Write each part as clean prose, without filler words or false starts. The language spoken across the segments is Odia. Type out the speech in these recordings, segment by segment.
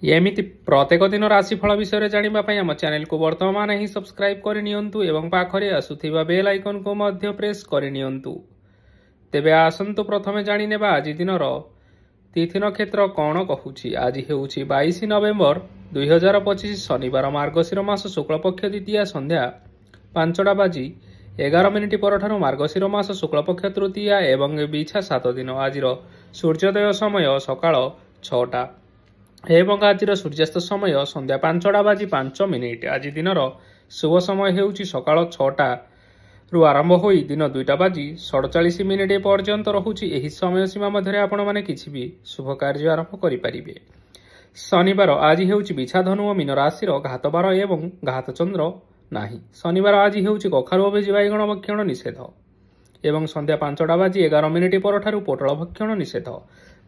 एमिति प्रत्येक दिन राशिफल विषय जानिबा पई हम चैनल को वर्तमान ही सब्सक्राइब कर नियंतु एवं पाखरे आसुथिबा बेल आइकन को मध्य प्रेस कर नियंतु। तेबे आसंतु प्रथमे जानि नेबा आज दिनर तिथि नक्षत्र कौन कहूछि। आज हेउछि 22 नवेम्बर 2025 शनिवार मार्गशीर मास शुक्ल पक्ष द्वितीया संध्या 5:11 परठारु मार्गशीर मास शुक्ल पक्ष तृतीया एवं बिछा 7 दिन। आज सूर्योदय समय सकाळ 6टा एवं आज सूर्यास्त समय संध्या 5:05। आज दिनर शुभ समय हेउछि सकाळ 6टा रु आरंभ होई दिन 2:47 पर्यंत रहुछि। एही समय सीमा मध्य आपण माने किछि भी शुभ कार्य आरंभ करि परिबे। शनिवार आज हेउछि बिछा धनु और मीन राशि घात बार एवं घात चंद्र नाही। शनिवार आज हेउछि कखारु भेजी बाइगण भक्षण निषेध एवं संध्या 5:11 परठारु पोटल भक्षण निषेध।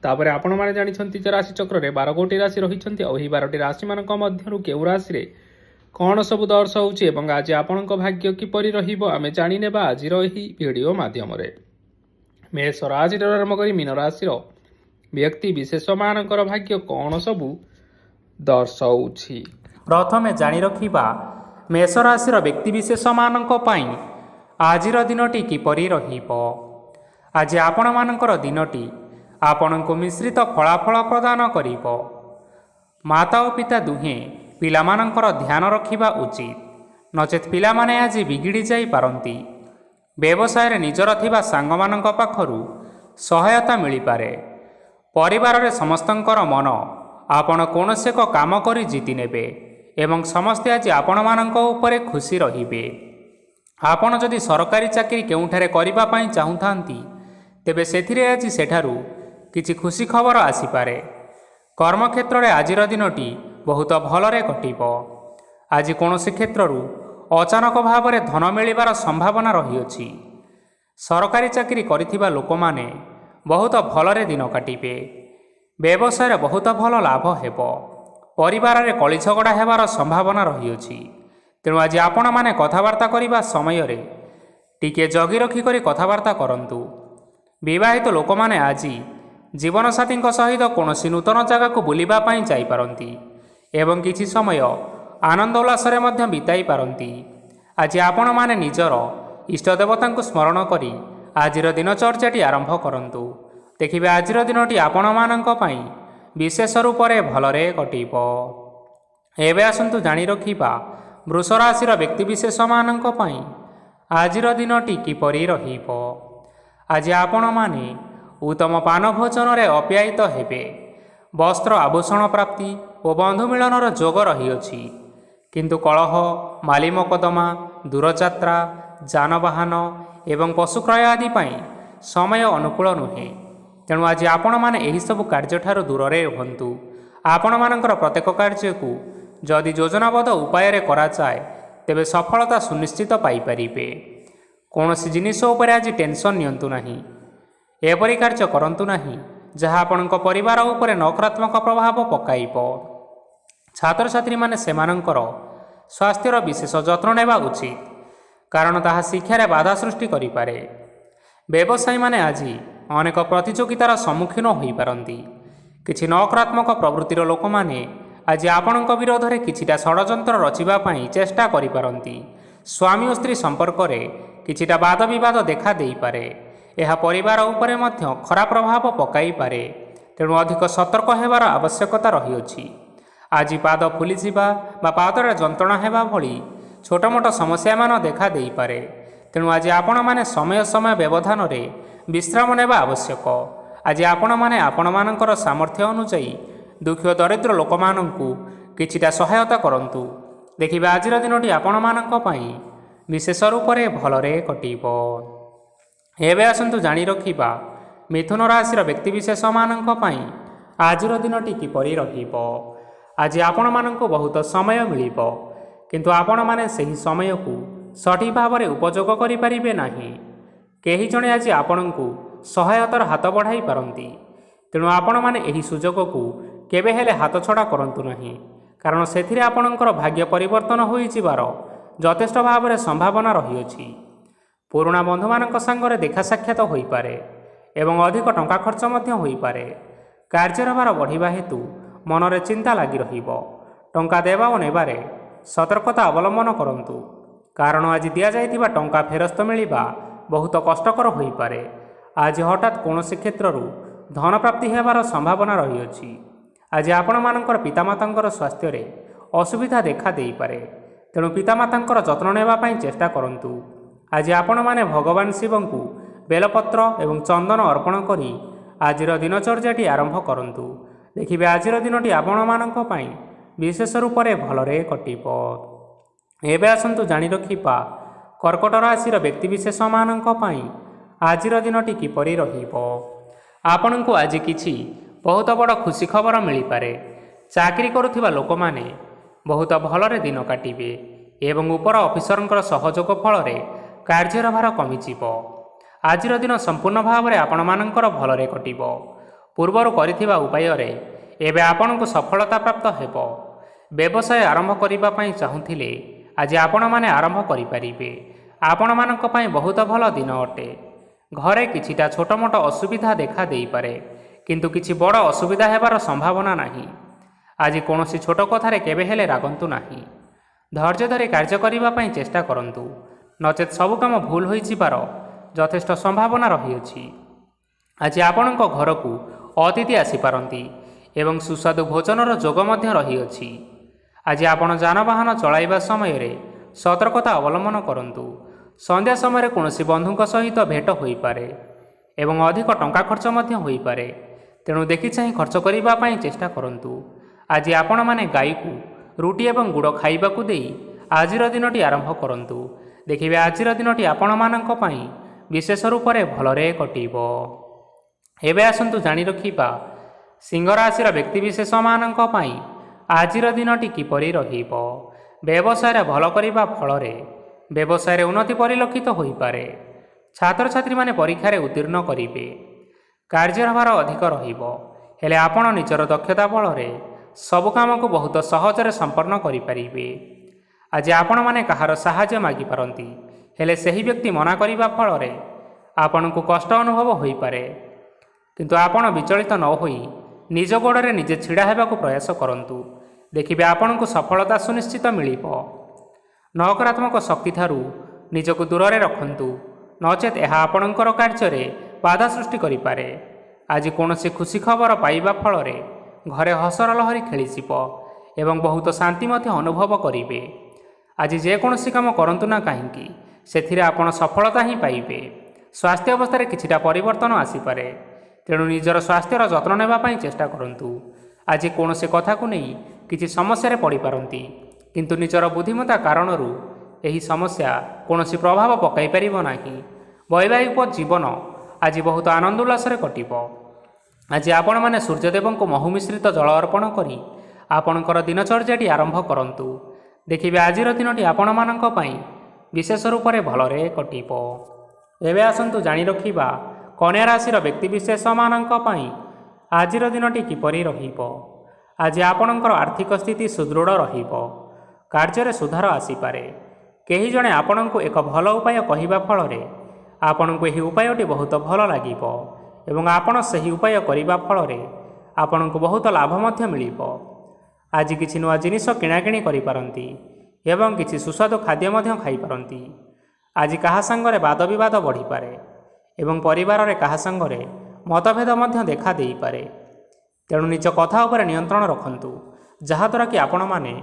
तापर आपण माने जानिछंती जे राशि चक्र रे 12 गोटी राशि रहिछंती। ओही 12टी राशि मानक मध्यरु केउ राशि रे कौन सब दर्श होउछि एवं आज आपणक भाग्य किपरि रहिबो आमे जानि नेबा आजिर एही वीडियो माध्यम रे। मेष राशि आरंभ करी मीन राशि व्यक्ति विशेष मानकर भाग्य कौन सब दर्शाउछि। प्रथमे जानि रखिबा मेष राशि व्यक्ति विशेष मानक पई आजिर दिनटी किपरि रहिबो। आज आपण मानकर दिनटी आपणको मिश्रित फलाफल प्रदान करिबो। माता और पिता दुहे पिलामानंकर ध्यान रखिबा उचित नचेत पिलामाने आज बिगिड़ी जाई पारंती। व्यवसाय रे निजर थिबा सांगमानंक पाखरु सहायता मिली पारे। परिवार रे समस्तंकर मन आपण कोनोसे को काम करी जीति नेबे एवं समस्ते आज आपण मानंक ऊपर खुशी रहिबे। आपण जदि सरकारी चाकरी केउठारे करिबा पई चाहुथांती तेबे सेथिरे आज सेठारु किछि खुशी खबर आसीपारे। कर्मक्षेत्र में आजिर दिनटी बहुत भलरे कटिबो। आज कौनसी क्षेत्रु अचानक भाव में धन मिलिबार संभावना रहिअछि। सरकारी चाकरी करिथिबा लोकमाने बहुत भलरे दिन काटिबे। व्यवसाय बहुत भल लाभ हेबो। परिवार रे कଳି झगड़ा हेबार संभावना रहिअछि। तेणु आज आपण माने कथबार्ता करिबा समय रे टिके जगी रखी करी कथबार्ता करंतु। विवाहित लोकमाने आज जीवनसाथी सहित कौन नूतन जगह को बुलिबा पई जाई पारंती एवं किछि समय आनंद उल्लास बिताई पारंती। आज आपण माने निजर इष्ट देवता को स्मरण करी आजिर दिनचर्याटी आरंभ करंतु। देखिबे आजिर दिनटी आपण मानक पई विशेष रूप से भलरे कटिबो। एबे आसंतु जानि रखिबा वृष राशि व्यक्ति विशेष मानक पई आजिर दिनटी किपरि रहिबो। आज आपण माने उत्तम पान भोजन रे अप्यायित हेबे। वस्त्र आभूषण प्राप्ति और बंधु मिलनर जोग रहिअछि। किंतु कलह माली मकदमा दूरयात्रा जानवाहन एवं पशुक्रय आदि पई समय अनुकूल नुहे। तेणु आज आपण माने एही सब कार्य ठारू दूर रे रहंतु। आपण मानकर प्रत्येक कार्य को जदि योजनाबद्ध उपाय रे करा जाय तेबे सफलता सुनिश्चित पाई परिबे। कोनोसी जिनिस उपरे आज टेंशन नियंतु नाही। एपरि कार्य करंतु नाही जहाँ आपणक परिवार उपरे नकारात्मक प्रभाव पकाइबो। छात्र छात्री माने सेमानंकर स्वास्थ्यर विशेष जत्न नेबा उचित कारण ताहा शिक्षा रे बाधा सृष्टि करि पारे। व्यवसायी माने आज अनेक प्रतियोगितार सम्मुखीन होई पारंती। किछि नकारात्मक प्रवृत्तिर लोक माने आज आपणक विरोध रे किछिटा षडयंत्र रचिबा पई चेष्टा करि पारंती। स्वामी और स्त्री संपर्क रे किछिटा वाद विवाद देखा देई पारे। यह परिवार उपरे मध्य खराब प्रभाव पकाई पारे। तेणु अधिक सतर्क हेबार आवश्यकता रहिअछि। आज पाद फुली जिबा बा पादरे जंत्रणा हेबा भली छोट मोट समस्या मान देखा देई पारे। तेणु आज आपण माने समय समय व्यवधान रे विश्राम नेबा आवश्यक। आज आपण माने आपण मानकर सामर्थ्य अनुसार दुखी दरिद्र लोक माननकु किछिटा सहायता करंतु। देखिबा आजिर दिनटी आपण मानक पई विशेष रूप से भलरे कटिबो। एबे आसंतु जानि रखिबा मिथुन राशि व्यक्ति विशेष मानक पई आजिर दिनटी किपरि रहिबो। आज आपण माननको बहुत समय मिलिबो किंतु आपण माने सही समय को सठिक भाव में उपयोग करि परिबे नाही। केही जणे आज आपणको सहायतार हाथ बढ़ाई पारंती। तेणु आपण माने एही सुजोग को केबे हेले हाथ छड़ा करंतु नाही कारण सेथिरे आपणकर भाग्य परिवर्तन होई जिबार यथेष्ट भाव में संभावना रहिअछि। पुराणा बंधु मानक संगरे देखा साक्षात होई पारे एवं अधिक टंका खर्च मध्य होई पारे। कार्यभार बढ़िबा हेतु ମନରେ ଚିନ୍ତା ଲାଗି ରହିବ। ଟଙ୍କା ଦେବା ଓ ନେବାରେ ସତର୍କତା ଅବଲମ୍ବନ କରନ୍ତୁ, କାରଣ ଆଜି ଦିଆଯାଇଥିବା ଟଙ୍କା ଫେରସ୍ତ ମିଳିବା ବହୁତ କଷ୍ଟକର ହୋଇପାରେ। ଆଜି ହଠାତ୍ କୌଣସି କ୍ଷେତ୍ରରୁ ଧନପ୍ରାପ୍ତି ହେବାର ସମ୍ଭାବନା ରହିଅଛି। ଆଜି ଆପଣମାନଙ୍କର ପିତାମାତାଙ୍କର ସ୍ୱାସ୍ଥ୍ୟରେ ଅସୁବିଧା ଦେଖା ଦେଇପାରେ, ତେଣୁ ପିତାମାତାଙ୍କର ଯତ୍ନ ନେବା ପାଇଁ ଚେଷ୍ଟା କରନ୍ତୁ। ଆଜି ଆପଣମାନେ ଭଗବାନ ଶିବଙ୍କୁ ବେଲପତ୍ର ଏବଂ ଚନ୍ଦନ ଅର୍ପଣ କରି ଆଜିର ଦିନଚର୍ଯ୍ୟାଟି ଆରମ୍ଭ କରନ୍ତୁ। ଦେଖିବେ ଆଜିର ଦିନଟି ଆପଣମାନଙ୍କ ପାଇଁ ବିଶେଷ ରୂପରେ ଭଲରେ କଟିବ। ଏବେ ଆସନ୍ତୁ ଜାଣି ରଖିବା କର୍କଟ ରାଶିର ବ୍ୟକ୍ତିବିଶେଷମାନଙ୍କ ପାଇଁ ଆଜିର ଦିନଟି କିପରି ରହିବ। ଆପଣଙ୍କୁ ଆଜି କିଛି ବହୁତ ବଡ଼ ଖୁସି ଖବର ମିଳିପାରେ। ଚାକିରି କରୁଥିବା ଲୋକମାନେ ବହୁତ ଭଲରେ ଦିନ କାଟିବେ ଏବଂ ଉପର ଅଫିସରଙ୍କର ସହଯୋଗ ଫଳରେ କାର୍ଯ୍ୟର ଭାର କମିଯିବ। ଆଜିର ଦିନ ସମ୍ପୂର୍ଣ୍ଣ ଭାବରେ ଆପଣମାନଙ୍କର ଭଲରେ କଟିବ। ପୂର୍ବରୁ କରିଥିବା ଉପାୟରେ ଏବେ ଆପଣଙ୍କୁ ସଫଳତା ପ୍ରାପ୍ତ ହେବ। ବ୍ୟବସାୟ ଆରମ୍ଭ କରିବା ପାଇଁ ଚାହୁଁଥିଲେ ଆଜି ଆପଣମାନେ ଆରମ୍ଭ କରିପାରିବେ। ଆପଣମାନଙ୍କ ପାଇଁ ବହୁତ ଭଲ ଦିନ ଅଟେ। ଘରେ କିଛିଟା ଛୋଟମୋଟ ଅସୁବିଧା ଦେଖା ଦେଇପାରେ, କିନ୍ତୁ କିଛି ବଡ଼ ଅସୁବିଧା ହେବାର ସମ୍ଭାବନା ନାହିଁ। ଆଜି କୌଣସି ଛୋଟ କଥାରେ କେବେ ହେଲେ ରାଗନ୍ତୁ ନାହିଁ। ଧୈର୍ଯ୍ୟ ଧରି କାର୍ଯ୍ୟ କରିବା ପାଇଁ ଚେଷ୍ଟା କରନ୍ତୁ, ନଚେତ୍ ସବୁ କାମ ଭୁଲ ହୋଇଯିବାର ଯଥେଷ୍ଟ ସମ୍ଭାବନା ରହିଅଛି। ଆଜି ଆପଣଙ୍କ ଘରକୁ ଅତିଥି ଆସିପାରନ୍ତି ଏବଂ ସୁସ୍ୱାଦୁ ଭୋଜନର ଯୋଗ ମଧ୍ୟ ରହିଅଛି। ଆଜି ଆପଣ ଯାନବାହନ ଚଳାଇବା ସମୟରେ ସତର୍କତା ଅବଲମ୍ବନ କରନ୍ତୁ। ସନ୍ଧ୍ୟା ସମୟରେ କୌଣସି ବନ୍ଧୁଙ୍କ ସହିତ ଭେଟ ହୋଇପାରେ ଏବଂ ଅଧିକ ଟଙ୍କା ଖର୍ଚ୍ଚ ମଧ୍ୟ ହୋଇପାରେ, ତେଣୁ ଦେଖିଚାହିଁ ଖର୍ଚ୍ଚ କରିବା ପାଇଁ ଚେଷ୍ଟା କରନ୍ତୁ। ଆଜି ଆପଣମାନେ ଗାଈକୁ ରୁଟି ଏବଂ ଗୁଡ଼ ଖାଇବାକୁ ଦେଇ ଆଜିର ଦିନଟି ଆରମ୍ଭ କରନ୍ତୁ। ଦେଖିବେ ଆଜିର ଦିନଟି ଆପଣମାନଙ୍କ ପାଇଁ ବିଶେଷ ରୂପରେ ଭଲରେ କଟିବ। ଏବେ ଆସନ୍ତୁ ଜାଣି ରଖିବା ସିଂହ ରାଶିର ବ୍ୟକ୍ତିବିଶେଷମାନଙ୍କ ପାଇଁ ଆଜିର ଦିନଟି କିପରି ରହିବ। ବ୍ୟବସାୟରେ ଭଲ କରିବା ଫଳରେ ବ୍ୟବସାୟରେ ଉନ୍ନତି ପରିଲକ୍ଷିତ ହୋଇପାରେ। ଛାତ୍ରଛାତ୍ରୀମାନେ ପରୀକ୍ଷାରେ ଉତ୍ତୀର୍ଣ୍ଣ କରିବେ। କାର୍ଯ୍ୟର ଭାର ଅଧିକ ରହିବ, ହେଲେ ଆପଣ ନିଜର ଦକ୍ଷତା ବଳରେ ସବୁ କାମକୁ ବହୁତ ସହଜରେ ସମ୍ପନ୍ନ କରିପାରିବେ। ଆଜି ଆପଣମାନେ କାହାର ସାହାଯ୍ୟ ମାଗିପାରନ୍ତି, ହେଲେ ସେହି ବ୍ୟକ୍ତି ମନା କରିବା ଫଳରେ ଆପଣଙ୍କୁ କଷ୍ଟ ଅନୁଭବ ହୋଇପାରେ। କିନ୍ତୁ ଆପଣ ବିଚଳିତ ନ ହୋଇ ନିଜ ଗୋଡ଼ରେ ନିଜେ ଛିଡ଼ା ହେବାକୁ ପ୍ରୟାସ କରନ୍ତୁ। ଦେଖିବେ ଆପଣଙ୍କୁ ସଫଳତା ସୁନିଶ୍ଚିତ ମିଳିବ। ନକାରାତ୍ମକ ଶକ୍ତିଠାରୁ ନିଜକୁ ଦୂରରେ ରଖନ୍ତୁ, ନଚେତ୍ ଏହା ଆପଣଙ୍କର କାର୍ଯ୍ୟରେ ବାଧା ସୃଷ୍ଟି କରିପାରେ। ଆଜି କୌଣସି ଖୁସି ଖବର ପାଇବା ଫଳରେ ଘରେ ହସର ଲହରୀ ଖେଳିଯିବ ଏବଂ ବହୁତ ଶାନ୍ତି ମଧ୍ୟ ଅନୁଭବ କରିବେ। ଆଜି ଯେକୌଣସି କାମ କରନ୍ତୁ ନା କାହିଁକି, ସେଥିରେ ଆପଣ ସଫଳତା ହିଁ ପାଇବେ। ସ୍ୱାସ୍ଥ୍ୟ ଅବସ୍ଥାରେ କିଛିଟା ପରିବର୍ତ୍ତନ ଆସିପାରେ, ତେଣୁ ନିଜର ସ୍ୱାସ୍ଥ୍ୟର ଯତ୍ନ ନେବା ପାଇଁ ଚେଷ୍ଟା କରନ୍ତୁ। ଆଜି କୌଣସି କଥାକୁ ନେଇ କିଛି ସମସ୍ୟାରେ ପଡ଼ିପାରନ୍ତି, କିନ୍ତୁ ନିଜର ବୁଦ୍ଧିମତ୍ତା କାରଣରୁ ଏହି ସମସ୍ୟା କୌଣସି ପ୍ରଭାବ ପକାଇ ପାରିବ ନାହିଁ। ବୈବାହିକ ଜୀବନ ଆଜି ବହୁତ ଆନନ୍ଦ ଉଲ୍ଲାସରେ କଟିବ। ଆଜି ଆପଣମାନେ ସୂର୍ଯ୍ୟଦେବଙ୍କୁ ମହୁ ମିଶ୍ରିତ ଜଳ ଅର୍ପଣ କରି ଆପଣଙ୍କର ଦିନଚର୍ଯ୍ୟାଟି ଆରମ୍ଭ କରନ୍ତୁ। ଦେଖିବେ ଆଜିର ଦିନଟି ଆପଣମାନଙ୍କ ପାଇଁ ବିଶେଷ ରୂପରେ ଭଲରେ କଟିବ। ଏବେ ଆସନ୍ତୁ ଜାଣି ରଖିବା କନ୍ୟା ରାଶିର ବ୍ୟକ୍ତିବିଶେଷମାନଙ୍କ ପାଇଁ ଆଜିର ଦିନଟି କିପରି ରହିବ। ଆଜି ଆପଣଙ୍କର ଆର୍ଥିକ ସ୍ଥିତି ସୁଦୃଢ଼ ରହିବ। କାର୍ଯ୍ୟରେ ସୁଧାର ଆସିପାରେ। କେହି ଜଣେ ଆପଣଙ୍କୁ ଏକ ଭଲ ଉପାୟ କହିବା ଫଳରେ ଆପଣଙ୍କୁ ଏହି ଉପାୟଟି ବହୁତ ଭଲ ଲାଗିବ ଏବଂ ଆପଣ ସେହି ଉପାୟ କରିବା ଫଳରେ ଆପଣଙ୍କୁ ବହୁତ ଲାଭ ମଧ୍ୟ ମିଳିବ। ଆଜି କିଛି ନୂଆ ଜିନିଷ କିଣାକିଣି କରିପାରନ୍ତି ଏବଂ କିଛି ସୁସ୍ୱାଦୁ ଖାଦ୍ୟ ମଧ୍ୟ ଖାଇପାରନ୍ତି। ଆଜି କାହା ସାଙ୍ଗରେ ବାଦବିବାଦ ବଢ଼ିପାରେ ଏବଂ ପରିବାରରେ କାହା ସାଙ୍ଗରେ ମତଭେଦ ମଧ୍ୟ ଦେଖା ଦେଇପାରେ, ତେଣୁ ନିଜ କଥା ଉପରେ ନିୟନ୍ତ୍ରଣ ରଖନ୍ତୁ, ଯାହାଦ୍ୱାରା କି ଆପଣମାନେ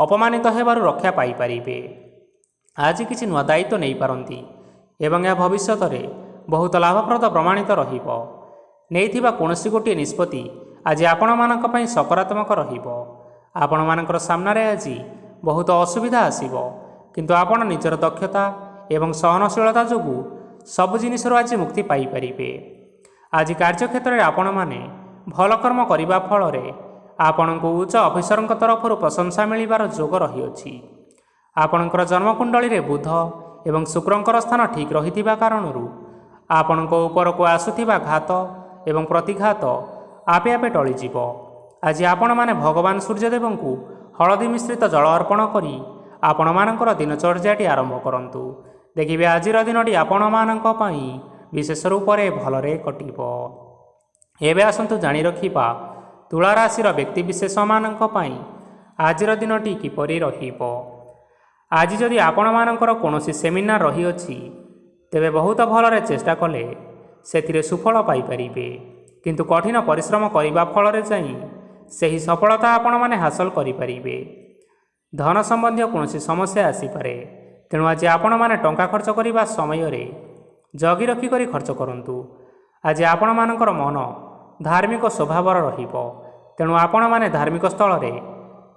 ଅପମାନିତ ହେବାରୁ ରକ୍ଷା ପାଇପାରିବେ। ଆଜି କିଛି ନୂଆ ଦାୟିତ୍ୱ ନେଇପାରନ୍ତି ଏବଂ ଏହା ଭବିଷ୍ୟତରେ ବହୁତ ଲାଭପ୍ରଦ ପ୍ରମାଣିତ ରହିବ। ନେଇଥିବା କୌଣସି ଗୋଟିଏ ନିଷ୍ପତ୍ତି ଆଜି ଆପଣମାନଙ୍କ ପାଇଁ ସକାରାତ୍ମକ ରହିବ। ଆପଣମାନଙ୍କର ସାମ୍ନାରେ ଆଜି ବହୁତ ଅସୁବିଧା ଆସିବ, କିନ୍ତୁ ଆପଣ ନିଜର ଦକ୍ଷତା ଏବଂ ସହନଶୀଳତା ଯୋଗୁଁ ସବୁ ଜିନିଷରୁ ଆଜି ମୁକ୍ତି ପାଇପାରିବେ। ଆଜି କାର୍ଯ୍ୟକ୍ଷେତ୍ରରେ ଆପଣମାନେ ଭଲ କର୍ମ କରିବା ଫଳରେ ଆପଣଙ୍କୁ ଉଚ୍ଚ ଅଫିସରଙ୍କ ତରଫରୁ ପ୍ରଶଂସା ମିଳିବାର ଯୋଗ ରହିଅଛି। ଆପଣଙ୍କର ଜନ୍ମକୁଣ୍ଡଳୀରେ ବୁଧ ଏବଂ ଶୁକ୍ରଙ୍କର ସ୍ଥାନ ଠିକ୍ ରହିଥିବା କାରଣରୁ ଆପଣଙ୍କ ଉପରକୁ ଆସୁଥିବା ଘାତ ଏବଂ ପ୍ରତିଘାତ ଆପେ ଆପେ ଟଳିଯିବ। ଆଜି ଆପଣମାନେ ଭଗବାନ ସୂର୍ଯ୍ୟଦେବଙ୍କୁ ହଳଦୀ ମିଶ୍ରିତ ଜଳ ଅର୍ପଣ କରି ଆପଣମାନଙ୍କର ଦିନଚର୍ଯ୍ୟାଟି ଆରମ୍ଭ କରନ୍ତୁ। ଦେଖିବେ ଆଜିର ଦିନଟି ଆପଣମାନଙ୍କ ପାଇଁ ବିଶେଷ ରୂପରେ ଭଲରେ କଟିବ। ଏବେ ଆସନ୍ତୁ ଜାଣି ରଖିବା ତୁଳା ରାଶିର ବ୍ୟକ୍ତିବିଶେଷମାନଙ୍କ ପାଇଁ ଆଜିର ଦିନଟି କିପରି ରହିବ। ଆଜି ଯଦି ଆପଣମାନଙ୍କର କୌଣସି ସେମିନାର ରହିଅଛି, ତେବେ ବହୁତ ଭଲରେ ଚେଷ୍ଟା କଲେ ସେଥିରେ ସୁଫଳ ପାଇପାରିବେ। କିନ୍ତୁ କଠିନ ପରିଶ୍ରମ କରିବା ଫଳରେ ଯାଇ ସେହି ସଫଳତା ଆପଣମାନେ ହାସଲ କରିପାରିବେ। ଧନ ସମ୍ବନ୍ଧୀୟ କୌଣସି ସମସ୍ୟା ଆସିପାରେ, ତେଣୁ ଆଜି ଆପଣମାନେ ଟଙ୍କା ଖର୍ଚ୍ଚ କରିବା ସମୟରେ ଜଗି ରଖି କରି ଖର୍ଚ୍ଚ କରନ୍ତୁ। ଆଜି ଆପଣମାନଙ୍କର ମନ ଧାର୍ମିକ ସ୍ୱଭାବର ରହିବ, ତେଣୁ ଆପଣମାନେ ଧାର୍ମିକ ସ୍ଥଳରେ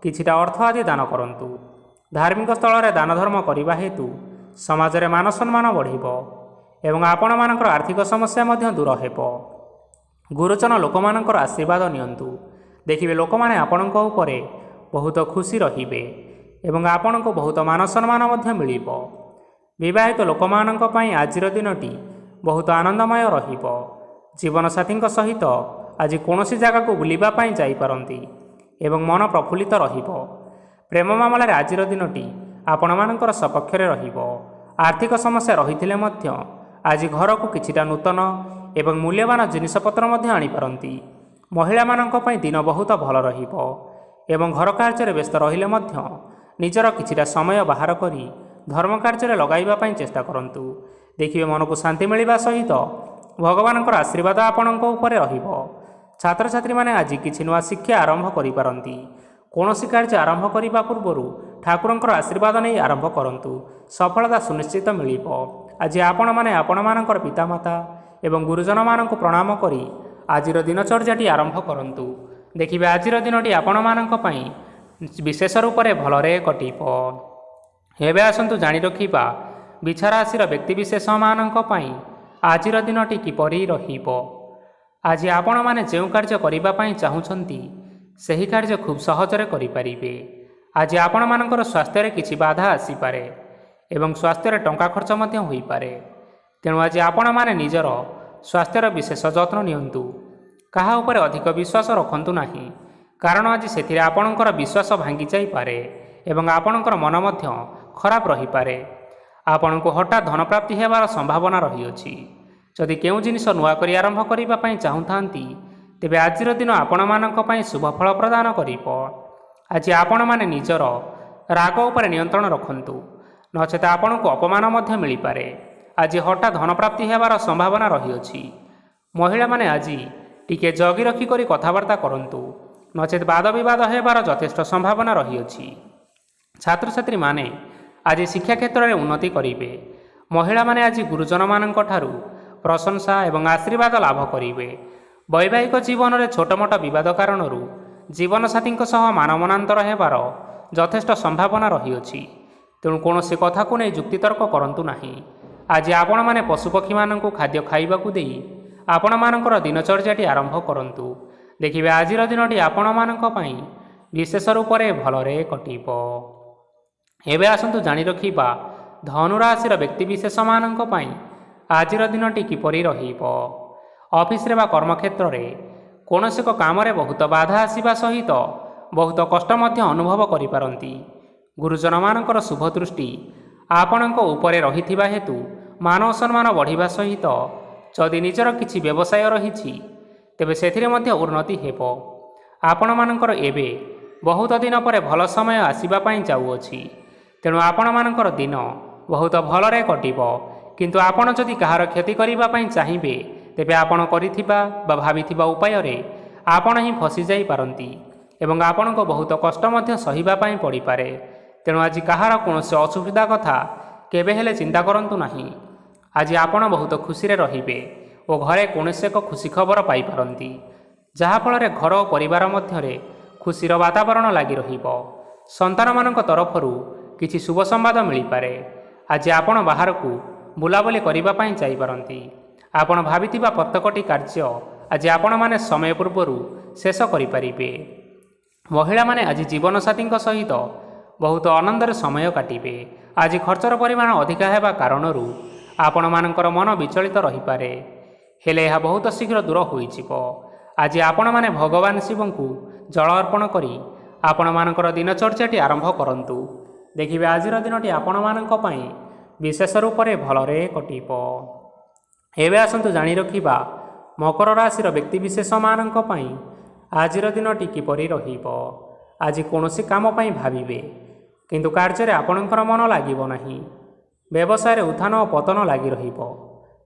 କିଛିଟା ଅର୍ଥ ଆଦି ଦାନ କରନ୍ତୁ। ଧାର୍ମିକ ସ୍ଥଳରେ ଦାନ ଧର୍ମ କରିବା ହେତୁ ସମାଜରେ ମାନ ସମ୍ମାନ ବଢ଼ିବ ଏବଂ ଆପଣମାନଙ୍କର ଆର୍ଥିକ ସମସ୍ୟା ମଧ୍ୟ ଦୂର ହେବ। ଗୁରୁଜନ ଲୋକମାନଙ୍କର ଆଶୀର୍ବାଦ ନିଅନ୍ତୁ। ଦେଖିବେ ଲୋକମାନେ ଆପଣଙ୍କ ଉପରେ ବହୁତ ଖୁସି ରହିବେ ଏବଂ ଆପଣଙ୍କୁ ବହୁତ ମାନ ସମ୍ମାନ ମଧ୍ୟ ମିଳିବ। ବିବାହିତ ଲୋକମାନଙ୍କ ପାଇଁ ଆଜିର ଦିନଟି ବହୁତ ଆନନ୍ଦମୟ ରହିବ। ଜୀବନସାଥୀଙ୍କ ସହିତ ଆଜି କୌଣସି ଜାଗାକୁ ବୁଲିବା ପାଇଁ ଯାଇପାରନ୍ତି ଏବଂ ମନ ପ୍ରଫୁଲ୍ଲିତ ରହିବ। ପ୍ରେମ ମାମଲାରେ ଆଜିର ଦିନଟି ଆପଣମାନଙ୍କର ସପକ୍ଷରେ ରହିବ। ଆର୍ଥିକ ସମସ୍ୟା ରହିଥିଲେ ମଧ୍ୟ ଆଜି ଘରକୁ କିଛିଟା ନୂତନ ଏବଂ ମୂଲ୍ୟବାନ ଜିନିଷପତ୍ର ମଧ୍ୟ ଆଣିପାରନ୍ତି। ମହିଳାମାନଙ୍କ ପାଇଁ ଦିନ ବହୁତ ଭଲ ରହିବ ଏବଂ ଘର କାର୍ଯ୍ୟରେ ବ୍ୟସ୍ତ ରହିଲେ ମଧ୍ୟ ନିଜର କିଛିଟା ସମୟ ବାହାର କରି ଧର୍ମ କାର୍ଯ୍ୟରେ ଲଗାଇବା ପାଇଁ ଚେଷ୍ଟା କରନ୍ତୁ। ଦେଖିବେ ମନକୁ ଶାନ୍ତି ମିଳିବା ସହିତ ଭଗବାନଙ୍କର ଆଶୀର୍ବାଦ ଆପଣଙ୍କ ଉପରେ ରହିବ। ଛାତ୍ରଛାତ୍ରୀମାନେ ଆଜି କିଛି ନୂଆ ଶିକ୍ଷା ଆରମ୍ଭ କରିପାରନ୍ତି। କୌଣସି କାର୍ଯ୍ୟ ଆରମ୍ଭ କରିବା ପୂର୍ବରୁ ଠାକୁରଙ୍କର ଆଶୀର୍ବାଦ ନେଇ ଆରମ୍ଭ କରନ୍ତୁ, ସଫଳତା ସୁନିଶ୍ଚିତ ମିଳିବ। ଆଜି ଆପଣମାନେ ଆପଣମାନଙ୍କର ପିତାମାତା ଏବଂ ଗୁରୁଜନମାନଙ୍କୁ ପ୍ରଣାମ କରି ଆଜିର ଦିନଚର୍ଯ୍ୟାଟି ଆରମ୍ଭ କରନ୍ତୁ। ଦେଖିବେ ଆଜିର ଦିନଟି ଆପଣମାନଙ୍କ ପାଇଁ ବିଶେଷ ରୂପରେ ଭଲରେ କଟିବ। ଏବେ ଆସନ୍ତୁ ଜାଣି ରଖିବା ବିଛା ରାଶିର ବ୍ୟକ୍ତିବିଶେଷମାନଙ୍କ ପାଇଁ ଆଜିର ଦିନଟି କିପରି ରହିବ। ଆଜି ଆପଣମାନେ ଯେଉଁ କାର୍ଯ୍ୟ କରିବା ପାଇଁ ଚାହୁଁଛନ୍ତି, ସେହି କାର୍ଯ୍ୟ ଖୁବ୍ ସହଜରେ କରିପାରିବେ। ଆଜି ଆପଣମାନଙ୍କର ସ୍ୱାସ୍ଥ୍ୟରେ କିଛି ବାଧା ଆସିପାରେ ଏବଂ ସ୍ୱାସ୍ଥ୍ୟରେ ଟଙ୍କା ଖର୍ଚ୍ଚ ମଧ୍ୟ ହୋଇପାରେ। ତେଣୁ ଆଜି ଆପଣମାନେ ନିଜର ସ୍ୱାସ୍ଥ୍ୟର ବିଶେଷ ଯତ୍ନ ନିଅନ୍ତୁ। କାହା ଉପରେ ଅଧିକ ବିଶ୍ୱାସ ରଖନ୍ତୁ ନାହିଁ, କାରଣ ଆଜି ସେଥିରେ ଆପଣଙ୍କର ବିଶ୍ୱାସ ଭାଙ୍ଗି ଯାଇପାରେ ଏବଂ ଆପଣଙ୍କର ମନ ମଧ୍ୟ ଖରାପ ରହିପାରେ। ଆପଣଙ୍କୁ ହଠାତ୍ ଧନପ୍ରାପ୍ତି ହେବାର ସମ୍ଭାବନା ରହିଅଛି। ଯଦି କେଉଁ ଜିନିଷ ନୂଆ କରି ଆରମ୍ଭ କରିବା ପାଇଁ ଚାହୁଁଥାନ୍ତି, ତେବେ ଆଜିର ଦିନ ଆପଣମାନଙ୍କ ପାଇଁ ଶୁଭ ଫଳ ପ୍ରଦାନ କରିବ। ଆଜି ଆପଣମାନେ ନିଜର ରାଗ ଉପରେ ନିୟନ୍ତ୍ରଣ ରଖନ୍ତୁ, ନଚେତ ଆପଣଙ୍କୁ ଅପମାନ ମଧ୍ୟ ମିଳିପାରେ। ଆଜି ହଠାତ୍ ଧନପ୍ରାପ୍ତି ହେବାର ସମ୍ଭାବନା ରହିଅଛି। ମହିଳାମାନେ ଆଜି ଟିକେ ଜଗି ରଖି କରି କଥାବାର୍ତ୍ତା କରନ୍ତୁ, ନଚେତ ବାଦ ବିବାଦ ହେବାର ଯଥେଷ୍ଟ ସମ୍ଭାବନା ରହିଅଛି। ଛାତ୍ରଛାତ୍ରୀମାନେ ଆଜି ଶିକ୍ଷା କ୍ଷେତ୍ରରେ ଉନ୍ନତି କରିବେ। ମହିଳାମାନେ ଆଜି ଗୁରୁଜନମାନଙ୍କ ଠାରୁ ପ୍ରଶଂସା ଏବଂ ଆଶୀର୍ବାଦ ଲାଭ କରିବେ। ବୈବାହିକ ଜୀବନରେ ଛୋଟମୋଟ ବିବାଦ କାରଣରୁ ଜୀବନସାଥୀଙ୍କ ସହ ମାନମନାନ୍ତର ହେବାର ଯଥେଷ୍ଟ ସମ୍ଭାବନା ରହିଅଛି। ତେଣୁ କୌଣସି କଥାକୁ ନେଇ ଯୁକ୍ତିତର୍କ କରନ୍ତୁ ନାହିଁ। ଆଜି ଆପଣମାନେ ପଶୁପକ୍ଷୀମାନଙ୍କୁ ଖାଦ୍ୟ ଖାଇବାକୁ ଦେଇ ଆପଣମାନଙ୍କର ଦିନଚର୍ଯ୍ୟାଟି ଆରମ୍ଭ କରନ୍ତୁ। ଦେଖିବେ ଆଜିର ଦିନଟି ଆପଣମାନଙ୍କ ପାଇଁ ବିଶେଷ ରୂପରେ ଭଲରେ କଟିବ। ଏବେ ଆସନ୍ତୁ ଜାଣି ରଖିବା ଧନୁ ରାଶିର ବ୍ୟକ୍ତିବିଶେଷମାନଙ୍କ ପାଇଁ ଆଜିର ଦିନଟି କିପରି ରହିବ। ଅଫିସରେ ବା କର୍ମକ୍ଷେତ୍ରରେ କୌଣସି ଏକ କାମରେ ବହୁତ ବାଧା ଆସିବା ସହିତ ବହୁତ କଷ୍ଟ ମଧ୍ୟ ଅନୁଭବ କରିପାରନ୍ତି। ଗୁରୁଜନମାନଙ୍କର ଶୁଭ ଦୃଷ୍ଟି ଆପଣଙ୍କ ଉପରେ ରହିଥିବା ହେତୁ ମାନ ସମ୍ମାନ ବଢ଼ିବା ସହିତ ଯଦି ନିଜର କିଛି ବ୍ୟବସାୟ ରହିଛି, ତେବେ ସେଥିରେ ମଧ୍ୟ ଉନ୍ନତି ହେବ। ଆପଣମାନଙ୍କର ଏବେ ବହୁତ ଦିନ ପରେ ଭଲ ସମୟ ଆସିବା ପାଇଁ ଯାଉଅଛି, ତେଣୁ ଆପଣମାନଙ୍କର ଦିନ ବହୁତ ଭଲରେ କଟିବ। କିନ୍ତୁ ଆପଣ ଯଦି କାହାର କ୍ଷତି କରିବା ପାଇଁ ଚାହିଁବେ, ତେବେ ଆପଣ କରିଥିବା ବା ଭାବିଥିବା ଉପାୟରେ ଆପଣ ହିଁ ଫସିଯାଇପାରନ୍ତି ଏବଂ ଆପଣଙ୍କୁ ବହୁତ କଷ୍ଟ ମଧ୍ୟ ସହିବା ପାଇଁ ପଡ଼ିପାରେ। ତେଣୁ ଆଜି କାହାର କୌଣସି ଅସୁବିଧା କଥା କେବେ ହେଲେ ଚିନ୍ତା କରନ୍ତୁ ନାହିଁ। ଆଜି ଆପଣ ବହୁତ ଖୁସିରେ ରହିବେ ଓ ଘରେ କୌଣସି ଏକ ଖୁସି ଖବର ପାଇପାରନ୍ତି, ଯାହାଫଳରେ ଘର ଓ ପରିବାର ମଧ୍ୟରେ ଖୁସିର ବାତାବରଣ ଲାଗି ରହିବ। ସନ୍ତାନମାନଙ୍କ ତରଫରୁ କିଛି ଶୁଭ ସମ୍ବାଦ ମିଳିପାରେ। ଆଜି ଆପଣ ବାହାରକୁ ବୁଲାବୁଲି କରିବା ପାଇଁ ଯାଇପାରନ୍ତି। ଆପଣ ଭାବିଥିବା ପ୍ରତ୍ୟେକଟି କାର୍ଯ୍ୟ ଆଜି ଆପଣମାନେ ସମୟ ପୂର୍ବରୁ ଶେଷ କରିପାରିବେ। ମହିଳାମାନେ ଆଜି ଜୀବନସାଥୀଙ୍କ ସହିତ ବହୁତ ଆନନ୍ଦରେ ସମୟ କାଟିବେ। ଆଜି ଖର୍ଚ୍ଚର ପରିମାଣ ଅଧିକା ହେବା କାରଣରୁ ଆପଣମାନଙ୍କର ମନ ବିଚଳିତ ରହିପାରେ, ହେଲେ ଏହା ବହୁତ ଶୀଘ୍ର ଦୂର ହୋଇଯିବ। ଆଜି ଆପଣମାନେ ଭଗବାନ ଶିବଙ୍କୁ ଜଳ ଅର୍ପଣ କରି ଆପଣମାନଙ୍କର ଦିନଚର୍ଯ୍ୟାଟି ଆରମ୍ଭ କରନ୍ତୁ। ଦେଖିବେ ଆଜିର ଦିନଟି ଆପଣମାନଙ୍କ ପାଇଁ ବିଶେଷ ରୂପରେ ଭଲରେ କଟିବ। ଏବେ ଆସନ୍ତୁ ଜାଣି ରଖିବା ମକର ରାଶିର ବ୍ୟକ୍ତିବିଶେଷମାନଙ୍କ ପାଇଁ ଆଜିର ଦିନଟି କିପରି ରହିବ। ଆଜି କୌଣସି କାମ ପାଇଁ ଭାବିବେ, କିନ୍ତୁ କାର୍ଯ୍ୟରେ ଆପଣଙ୍କର ମନ ଲାଗିବ ନାହିଁ। ବ୍ୟବସାୟରେ ଉତ୍ଥାନ ଓ ପତନ ଲାଗି ରହିବ,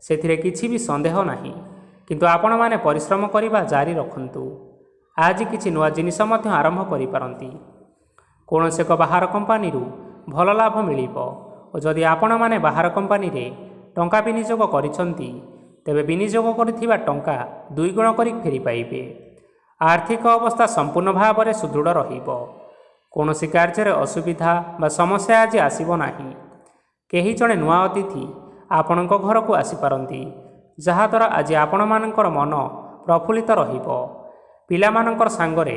ସେଥିରେ କିଛି ବି ସନ୍ଦେହ ନାହିଁ। କିନ୍ତୁ ଆପଣମାନେ ପରିଶ୍ରମ କରିବା ଜାରି ରଖନ୍ତୁ। ଆଜି କିଛି ନୂଆ ଜିନିଷ ମଧ୍ୟ ଆରମ୍ଭ କରିପାରନ୍ତି। କୌଣସି ଏକ ବାହାର କମ୍ପାନୀରୁ ଭଲ ଲାଭ ମିଳିବ ଓ ଯଦି ଆପଣମାନେ ବାହାର କମ୍ପାନୀରେ ଟଙ୍କା ବିନିଯୋଗ କରିଛନ୍ତି, ତେବେ ବିନିଯୋଗ କରିଥିବା ଟଙ୍କା 2 ଗୁଣ କରି ଫେରି ପାଇବେ। ଆର୍ଥିକ ଅବସ୍ଥା ସମ୍ପୂର୍ଣ୍ଣ ଭାବରେ ସୁଦୃଢ଼ ରହିବ। କୌଣସି କାର୍ଯ୍ୟରେ ଅସୁବିଧା ବା ସମସ୍ୟା ଆଜି ଆସିବ ନାହିଁ। କେହି ଜଣେ ନୂଆ ଅତିଥି ଆପଣଙ୍କ ଘରକୁ ଆସିପାରନ୍ତି, ଯାହାଦ୍ୱାରା ଆଜି ଆପଣମାନଙ୍କର ମନ ପ୍ରଫୁଲ୍ଲିତ ରହିବ। ପିଲାମାନଙ୍କର ସାଙ୍ଗରେ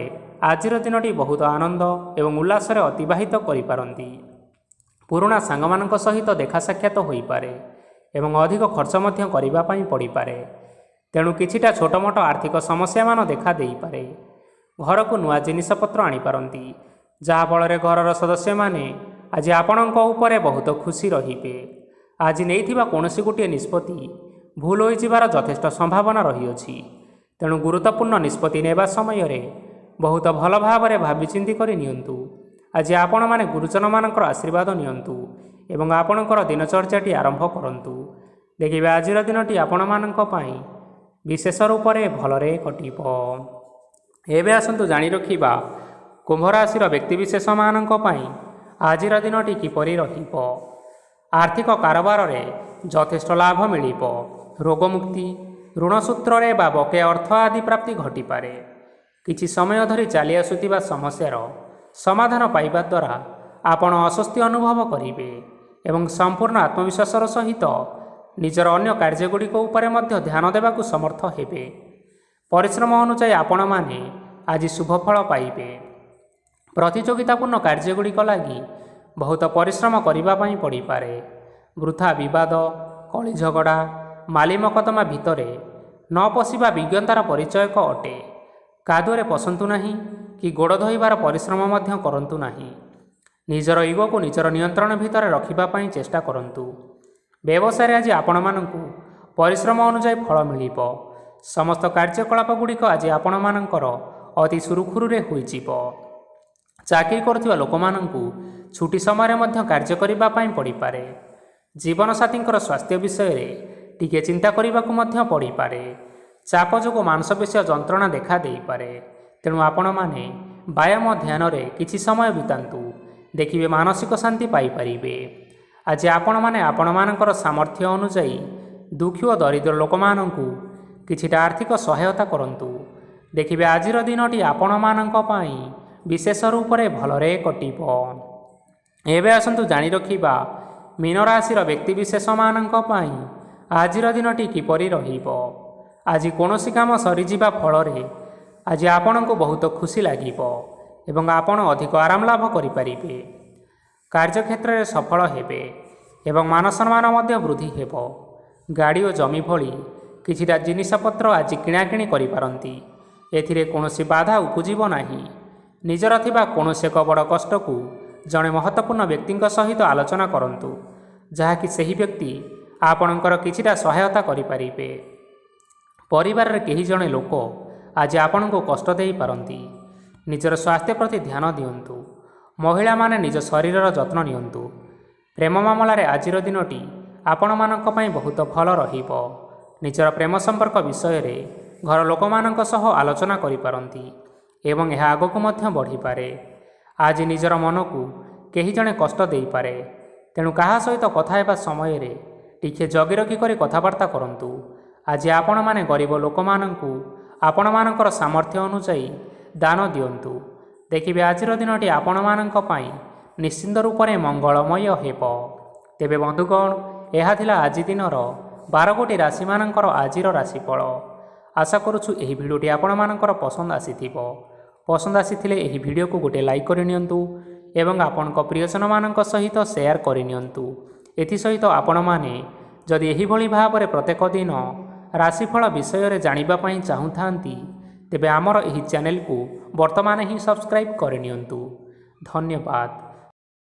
ଆଜିର ଦିନଟି ବହୁତ ଆନନ୍ଦ ଏବଂ ଉଲ୍ଲାସରେ ଅତିବାହିତ କରିପାରନ୍ତି। ପୁରୁଣା ସାଙ୍ଗମାନଙ୍କ ସହିତ ଦେଖା ସାକ୍ଷାତ ହୋଇପାରେ ଏବଂ ଅଧିକ ଖର୍ଚ୍ଚ ମଧ୍ୟ କରିବା ପାଇଁ ପଡ଼ିପାରେ। ତେଣୁ କିଛିଟା ଛୋଟମୋଟ ଆର୍ଥିକ ସମସ୍ୟାମାନ ଦେଖା ଦେଇପାରେ। ଘରକୁ ନୂଆ ଜିନିଷପତ୍ର ଆଣିପାରନ୍ତି, ଯାହାଫଳରେ ଘରର ସଦସ୍ୟମାନେ ଆଜି ଆପଣଙ୍କ ଉପରେ ବହୁତ ଖୁସି ରହିବେ। ଆଜି ନେଇଥିବା କୌଣସି ଗୋଟିଏ ନିଷ୍ପତ୍ତି ଭୁଲ ହୋଇଯିବାର ଯଥେଷ୍ଟ ସମ୍ଭାବନା ରହିଅଛି। ତେଣୁ ଗୁରୁତ୍ୱପୂର୍ଣ୍ଣ ନିଷ୍ପତ୍ତି ନେବା ସମୟରେ ବହୁତ ଭଲ ଭାବରେ ଭାବିଚିନ୍ତି କରି ନିଅନ୍ତୁ। ଆଜି ଆପଣମାନେ ଗୁରୁଜନମାନଙ୍କର ଆଶୀର୍ବାଦ ନିଅନ୍ତୁ ଏବଂ ଆପଣଙ୍କର ଦିନଚର୍ଯ୍ୟାଟି ଆରମ୍ଭ କରନ୍ତୁ। ଦେଖିବେ ଆଜିର ଦିନଟି ଆପଣମାନଙ୍କ ପାଇଁ ବିଶେଷ ରୂପରେ ଭଲରେ କଟିବ। ଏବେ ଆସନ୍ତୁ ଜାଣି ରଖିବା କୁମ୍ଭ ରାଶିର ବ୍ୟକ୍ତିବିଶେଷମାନଙ୍କ ପାଇଁ ଆଜିର ଦିନଟି କିପରି ରହିବ। ଆର୍ଥିକ କାରବାରରେ ଯଥେଷ୍ଟ ଲାଭ ମିଳିବ। ରୋଗମୁକ୍ତି, ଋଣ ସୂତ୍ରରେ ବା ବକେୟା ଅର୍ଥ ଆଦି ପ୍ରାପ୍ତି ଘଟିପାରେ। କିଛି ସମୟ ଧରି ଚାଲି ଆସୁଥିବା ସମସ୍ୟାର ସମାଧାନ ପାଇବା ଦ୍ୱାରା ଆପଣ ଆଶ୍ୱସ୍ତି ଅନୁଭବ କରିବେ ଏବଂ ସମ୍ପୂର୍ଣ୍ଣ ଆତ୍ମବିଶ୍ୱାସର ସହିତ ନିଜର ଅନ୍ୟ କାର୍ଯ୍ୟଗୁଡ଼ିକ ଉପରେ ମଧ୍ୟ ଧ୍ୟାନ ଦେବାକୁ ସମର୍ଥ ହେବେ। ପରିଶ୍ରମ ଅନୁଯାୟୀ ଆପଣମାନେ ଆଜି ଶୁଭଫଳ ପାଇବେ। ପ୍ରତିଯୋଗିତାପୂର୍ଣ୍ଣ କାର୍ଯ୍ୟଗୁଡ଼ିକ ଲାଗି ବହୁତ ପରିଶ୍ରମ କରିବା ପାଇଁ ପଡ଼ିପାରେ। ବୃଥା ବିବାଦ, କଳି ଝଗଡ଼ା, ମାଲି ମକଦ୍ଦମା ଭିତରେ ନ ପଶିବା ବିଜ୍ଞତାର ପରିଚୟକ ଅଟେ। କାଦୁଅରେ ପଶନ୍ତୁ ନାହିଁ କି ଗୋଡ଼ ଧୋଇବାର ପରିଶ୍ରମ ମଧ୍ୟ କରନ୍ତୁ ନାହିଁ। ନିଜର ଇଗୋକୁ ନିଜର ନିୟନ୍ତ୍ରଣ ଭିତରେ ରଖିବା ପାଇଁ ଚେଷ୍ଟା କରନ୍ତୁ। ବ୍ୟବସାୟରେ ଆଜି ଆପଣମାନଙ୍କୁ ପରିଶ୍ରମ ଅନୁଯାୟୀ ଫଳ ମିଳିବ। ସମସ୍ତ କାର୍ଯ୍ୟକଳାପ ଗୁଡ଼ିକ ଆଜି ଆପଣମାନଙ୍କର ଅତି ସୁରୁଖୁରୁରେ ହୋଇଯିବ। ଚାକିରି କରୁଥିବା ଲୋକମାନଙ୍କୁ ଛୁଟି ସମୟରେ ମଧ୍ୟ କାର୍ଯ୍ୟ କରିବା ପାଇଁ ପଡ଼ିପାରେ। ଜୀବନସାଥୀଙ୍କର ସ୍ୱାସ୍ଥ୍ୟ ବିଷୟରେ ଟିକିଏ ଚିନ୍ତା କରିବାକୁ ମଧ୍ୟ ପଡ଼ିପାରେ। ଚାପ ଯୋଗୁଁ ମାଂସପେଶୀୟ ଯନ୍ତ୍ରଣା ଦେଖା ଦେଇପାରେ। ତେଣୁ ଆପଣମାନେ ବ୍ୟାୟାମ ଧ୍ୟାନରେ କିଛି ସମୟ ବିତାନ୍ତୁ। ଦେଖିବେ ମାନସିକ ଶାନ୍ତି ପାଇପାରିବେ। ଆଜି ଆପଣମାନେ ଆପଣମାନଙ୍କର ସାମର୍ଥ୍ୟ ଅନୁଯାୟୀ ଦୁଃଖୀ ଓ ଦରିଦ୍ର ଲୋକମାନଙ୍କୁ କିଛିଟା ଆର୍ଥିକ ସହାୟତା କରନ୍ତୁ। ଦେଖିବେ ଆଜିର ଦିନଟି ଆପଣମାନଙ୍କ ପାଇଁ ବିଶେଷ ରୂପରେ ଭଲରେ କଟିବ। ଏବେ ଆସନ୍ତୁ ଜାଣି ରଖିବା ମୀନ ରାଶିର ବ୍ୟକ୍ତିବିଶେଷମାନଙ୍କ ପାଇଁ ଆଜିର ଦିନଟି କିପରି ରହିବ। ଆଜି କୌଣସି କାମ ସରିଯିବା ଫଳରେ ଆଜି ଆପଣଙ୍କୁ ବହୁତ ଖୁସି ଲାଗିବ ଏବଂ ଆପଣ ଅଧିକ ଆରାମ ଲାଭ କରିପାରିବେ। କାର୍ଯ୍ୟକ୍ଷେତ୍ରରେ ସଫଳ ହେବେ ଏବଂ ମାନସମ୍ମାନ ମଧ୍ୟ ବୃଦ୍ଧି ହେବ। ଗାଡ଼ି ଓ ଜମି ଭଳି କିଛିଟା ଜିନିଷପତ୍ର ଆଜି କିଣାକିଣି କରିପାରନ୍ତି। ଏଥିରେ କୌଣସି ବାଧା ଉପୁଜିବ ନାହିଁ। ନିଜର ଥିବା କୌଣସି ଏକ ବଡ଼ କଷ୍ଟକୁ ଜଣେ ମହତ୍ତ୍ୱପୂର୍ଣ୍ଣ ବ୍ୟକ୍ତିଙ୍କ ସହିତ ଆଲୋଚନା କରନ୍ତୁ, ଯାହାକି ସେହି ବ୍ୟକ୍ତି ଆପଣଙ୍କର କିଛିଟା ସହାୟତା କରିପାରିବେ। ପରିବାରରେ କେହି ଜଣେ ଲୋକ ଆଜି ଆପଣଙ୍କୁ କଷ୍ଟ ଦେଇପାରନ୍ତି। ନିଜର ସ୍ୱାସ୍ଥ୍ୟ ପ୍ରତି ଧ୍ୟାନ ଦିଅନ୍ତୁ। ମହିଳାମାନେ ନିଜ ଶରୀରର ଯତ୍ନ ନିଅନ୍ତୁ। ପ୍ରେମ ମାମଲାରେ ଆଜିର ଦିନଟି ଆପଣମାନଙ୍କ ପାଇଁ ବହୁତ ଭଲ ରହିବ। ନିଜର ପ୍ରେମ ସମ୍ପର୍କ ବିଷୟରେ ଘର ଲୋକମାନଙ୍କ ସହ ଆଲୋଚନା କରିପାରନ୍ତି ଏବଂ ଏହା ଆଗକୁ ମଧ୍ୟ ବଢ଼ିପାରେ। ଆଜି ନିଜର ମନକୁ କେହି ଜଣେ କଷ୍ଟ ଦେଇପାରେ, ତେଣୁ କାହା ସହିତ କଥା ହେବା ସମୟରେ ଟିକିଏ ଜଗିରଖି କରି କଥାବାର୍ତ୍ତା କରନ୍ତୁ। ଆଜି ଆପଣମାନେ ଗରିବ ଲୋକମାନଙ୍କୁ ଆପଣମାନଙ୍କର ସାମର୍ଥ୍ୟ ଅନୁଯାୟୀ ଦାନ ଦିଅନ୍ତୁ। ଦେଖିବେ ଆଜିର ଦିନଟି ଆପଣମାନଙ୍କ ପାଇଁ ନିଶ୍ଚିନ୍ତ ରୂପରେ ମଙ୍ଗଳମୟ ହେବ। ତେବେ ବନ୍ଧୁଗଣ, ଏହା ଥିଲା ଆଜି ଦିନର 12ଗୋଟି ରାଶିମାନଙ୍କର ଆଜିର ରାଶିଫଳ। ଆଶା କରୁଛୁ ଏହି ଭିଡ଼ିଓଟି ଆପଣମାନଙ୍କର ପସନ୍ଦ ଆସିଥିବ। ପସନ୍ଦ ଆସିଥିଲେ ଏହି ଭିଡ଼ିଓକୁ ଗୋଟିଏ ଲାଇକ୍ କରିନିଅନ୍ତୁ ଏବଂ ଆପଣଙ୍କ ପ୍ରିୟଜନମାନଙ୍କ ସହିତ ସେୟାର କରିନିଅନ୍ତୁ। ଏଥିସହିତ ଆପଣମାନେ ଯଦି ଏହିଭଳି ଭାବରେ ପ୍ରତ୍ୟେକ ଦିନ ରାଶିଫଳ ବିଷୟରେ ଜାଣିବା ପାଇଁ ଚାହୁଁଥାନ୍ତି, ତେବେ ଆମର ଏହି ଚ୍ୟାନେଲକୁ ବର୍ତ୍ତମାନ ହିଁ ସବସ୍କ୍ରାଇବ୍ କରିନିଅନ୍ତୁ। ଧନ୍ୟବାଦ।